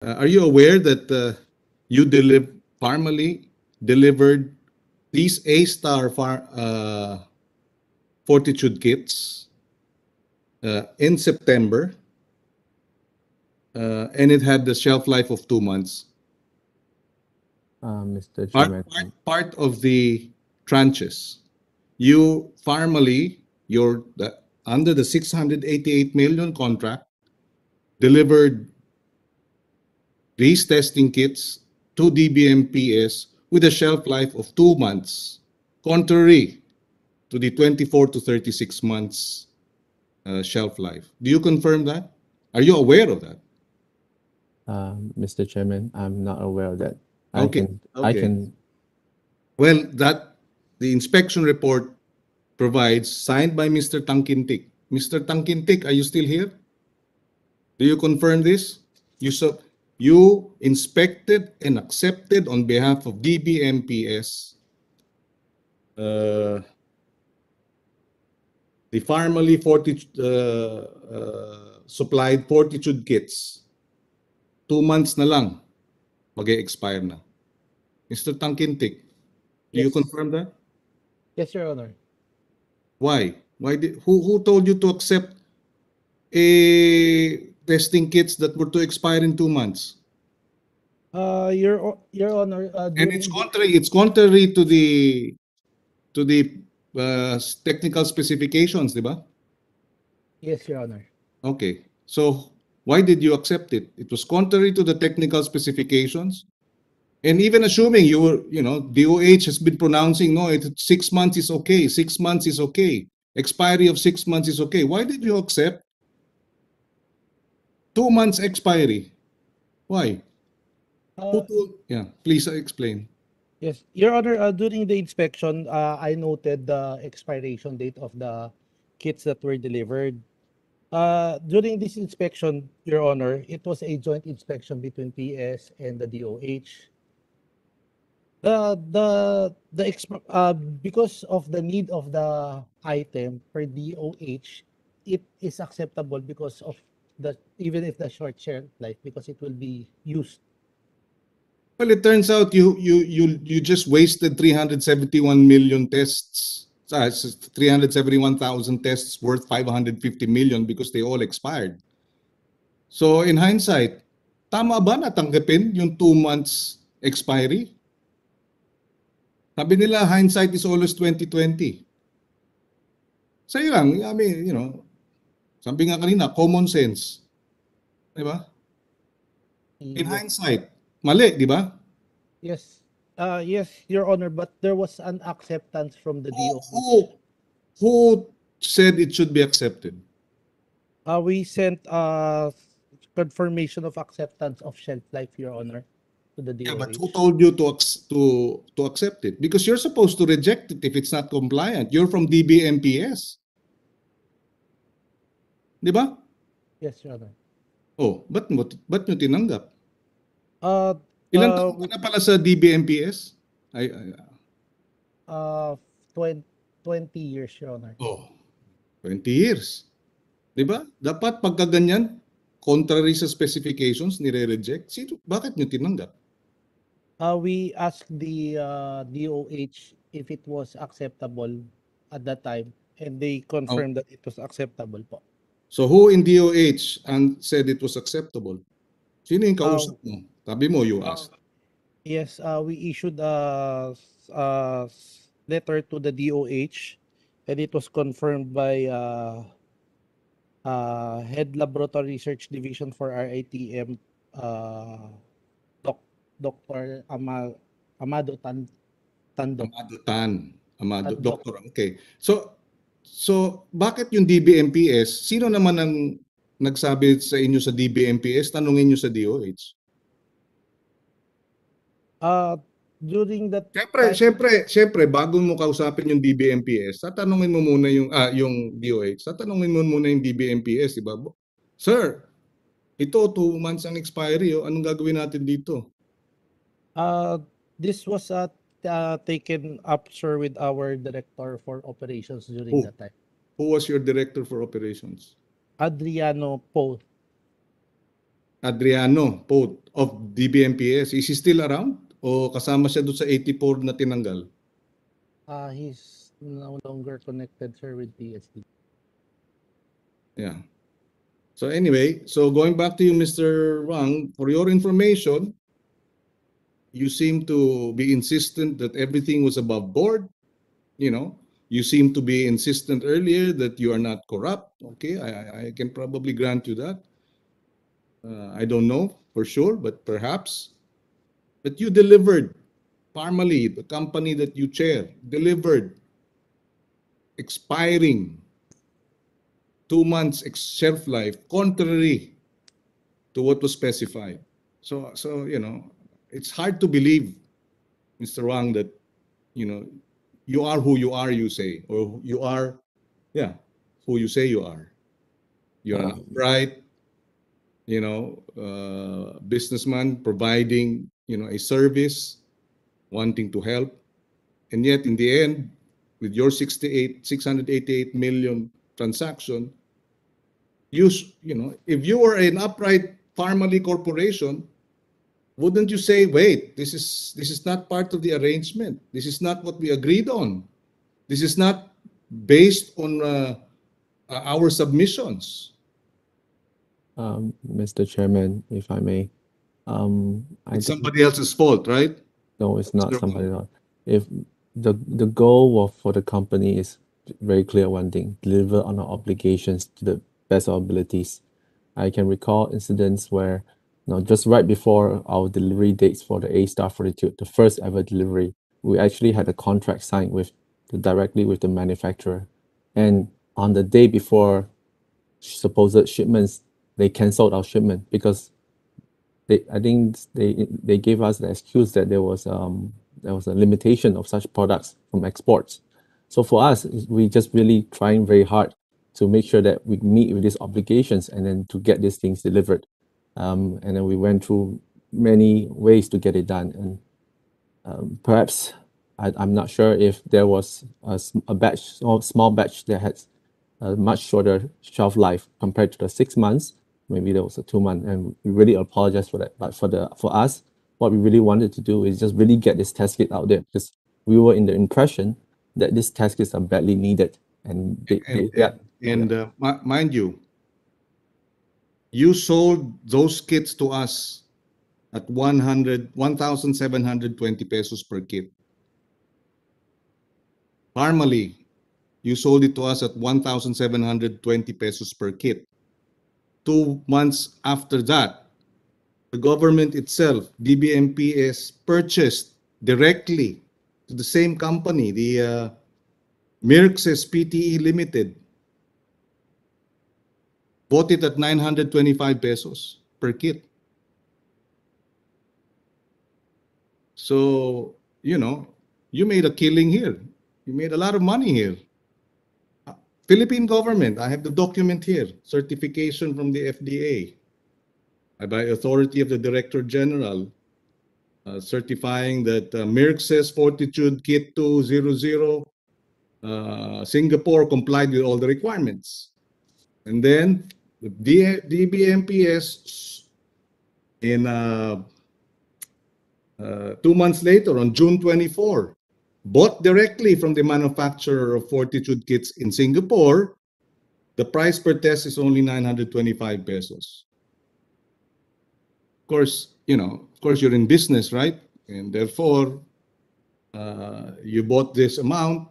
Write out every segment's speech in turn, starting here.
Are you aware that you Pharmally delivered these A-star Fortitude kits in September, and it had the shelf life of 2 months. Mr. Part, Chairman. part, part of the tranches. You Pharmally, under the 688 million contract, delivered these testing kits to DBMPS with a shelf life of 2 months, contrary to the 24 to 36 months shelf life. Do you confirm that? Are you aware of that? Mr. Chairman, I'm not aware of that. I Okay, can, I okay. can, Well, the inspection report provides, signed by Mr. Tangkintik. Mr. Tangkintik, are you still here? Do you confirm this? You sub, you inspected and accepted on behalf of DBMPS uh, the Pharmally supplied Fortitude kits. 2 months na lang, mag-expire na. Mr. Tangkintik, do you Yes. confirm that? Yes, Your Honor. Why? Who told you to accept a testing kits that were to expire in 2 months? Your Honor, And it's during the contrary. It's contrary to the technical specifications, di ba? yes, Your Honor. Okay. So why did you accept it? It was contrary to the technical specifications. And even assuming DOH has been pronouncing, no, 6 months is okay. 6 months is okay. Expiry of 6 months is okay. Why did you accept 2 months expiry? Why? Who Uh, told? Yeah, please explain. yes, Your Honor, during the inspection, I noted the expiration date of the kits that were delivered. During this inspection, Your Honor, it was a joint inspection between PS and the DOH. Because of the need of the item per DOH, it is acceptable because of the even if the short shelf life because it will be used. Well, it turns out you just wasted 371 million tests. 371,000 tests worth 550 million because they all expired. So in hindsight, tama ba na tanggapin yung 2 months expiry? Sabi nila hindsight is always 2020. Sa'yo lang, I mean, sabi nga kanina, common sense. Di ba? In Yes, hindsight, mali, di ba? yes, yes, Your Honor. But there was an acceptance from the Who, DOH. who, who said it should be accepted? We sent confirmation of acceptance of shelf life, Your Honor, to the Yeah, but who DOH. told you to accept it? Because you're supposed to reject it if it's not compliant. You're from DBMPS, di ba? Yes, Your Honor. Oh, ba't nyo tinanggap? Uh, Ilan uh, taon ka na pala sa DBMPS? uh, 20, 20 years, Your Honor. Oh, 20 years. Di ba? Dapat pagka ganyan, contrary sa specifications, nire-reject. Bakit nyo tinanggap? We asked the DOH if it was acceptable at that time, and they Oh, confirmed that it was acceptable po. so who in DOH and said it was acceptable? Sino yung Uh, kausap mo? Sabi mo, you asked. yes, we issued letter to the DOH, and it was confirmed by Head Laboratory Research Division for RITM, uh, Doc, Dr. Amado Tandok. Amado Tan. Amado, Tandok. Doctor. Okay. So bakit yung DBMPS? Sino naman ang nagsabi sa inyo sa DBMPS? Tanungin nyo sa DOH. Uh, During that Siyempre, time, siyempre, siyempre, bago mo kausapin yung DBMPS, tatanungin mo muna yung DOH. Tatanungin mo muna yung DBMPS, di ba? Sir, ito 2 months ang expiry, oh. Anong gagawin natin dito? uh, this was taken up, sir, with our director for operations during Who? that time. Who was your director for operations? Adriano Po. Adriano Pote of DBMPS. Is he still around? O kasama siya doon sa 84 na tinanggal? He's no longer connected, sir, with PSD. Yeah. So anyway, so going back to you, Mr. Wang, for your information, you seem to be insistent that everything was above board. You know, you seem to be insistent earlier that you are not corrupt. Okay, I can probably grant you that. I don't know for sure, but perhaps. But you delivered. Pharmally, the company that you chair, delivered expiring 2 months shelf life, contrary to what was specified. So it's hard to believe, Mr. Wang, that you know you are who you are. You say, or you are, yeah, who you say you are. You're an Um, upright, businessman providing, a service, wanting to help, and yet in the end, with your 688 million transaction, if you were an upright Pharmally corporation, wouldn't you say, wait, this is not part of the arrangement. This is not what we agreed on. This is not based on our submissions. Mr. Chairman, if I may, I It's think somebody else's fault, right? no, it's not Mr. somebody Wang? else. If the goal for the company is very clear, one thing: deliver on our obligations to the best of our abilities. I can recall incidents where, just right before our delivery dates for the A-Star Fortitude, the first ever delivery, we actually had a contract signed directly with the manufacturer, and on the day before supposed shipments, they canceled our shipment because I think they gave us the excuse that there was a limitation of such products from exports. So for us, we just really trying very hard to make sure that we meet with these obligations and then to get these things delivered. And then we went through many ways to get it done. And perhaps I'm not sure if there was a batch or small batch that had a much shorter shelf life compared to the 6 months. Maybe there was a 2 month, and we really apologize for that. But for us, what we really wanted to do is just really get this test kit out there because we were in the impression that these test kits are badly needed, and And yeah, and mind you, you sold those kits to us at 1,720 pesos per kit. Normally, you sold it to us at 1,720 pesos per kit. 2 months after that, the government itself, DBMPS, purchased directly to the same company, the Mirxes PTE Limited, bought it at 925 pesos per kit. So, you made a killing here. You made a lot of money here. Philippine government, I have the document here, certification from the FDA by authority of the Director General, certifying that Mirxes Fortitude Kit 200 Singapore complied with all the requirements. And then the DBMPS in 2 months later, on June 24, bought directly from the manufacturer of Fortitude kits in Singapore. The price per test is only 925 pesos. Of course, you're in business, right? And therefore, you bought this amount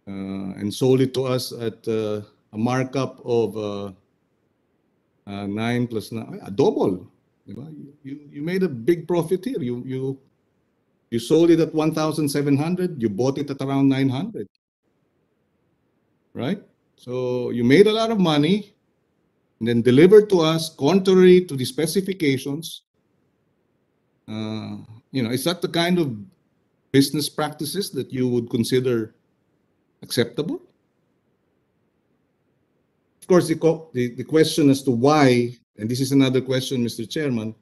and sold it to us at a markup of 9 plus 9, a double. You made a big profit here. You sold it at 1,700. You bought it at around 900, right? So you made a lot of money and then delivered to us contrary to the specifications. Is that the kind of business practices that you would consider acceptable? Of course, the question as to why, and this is another question, Mr. Chairman,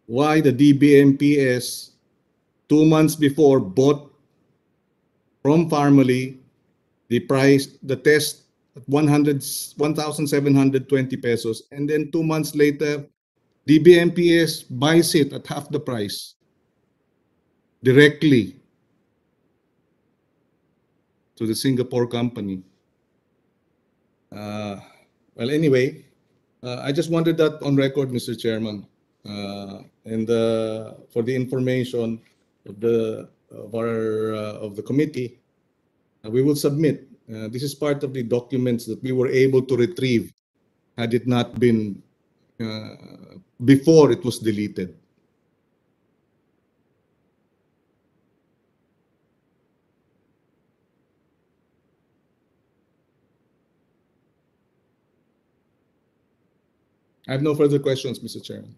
why the DBMPS 2 months before bought from Pharmally the test at 1,720 pesos, and then 2 months later DBMPS buys it at half the price directly to the Singapore company. Well, anyway, I just wanted that on record, Mr. Chairman, and for the information of the committee, we will submit. This is part of the documents that we were able to retrieve, had it not been before it was deleted. I have no further questions, Mr. Chairman.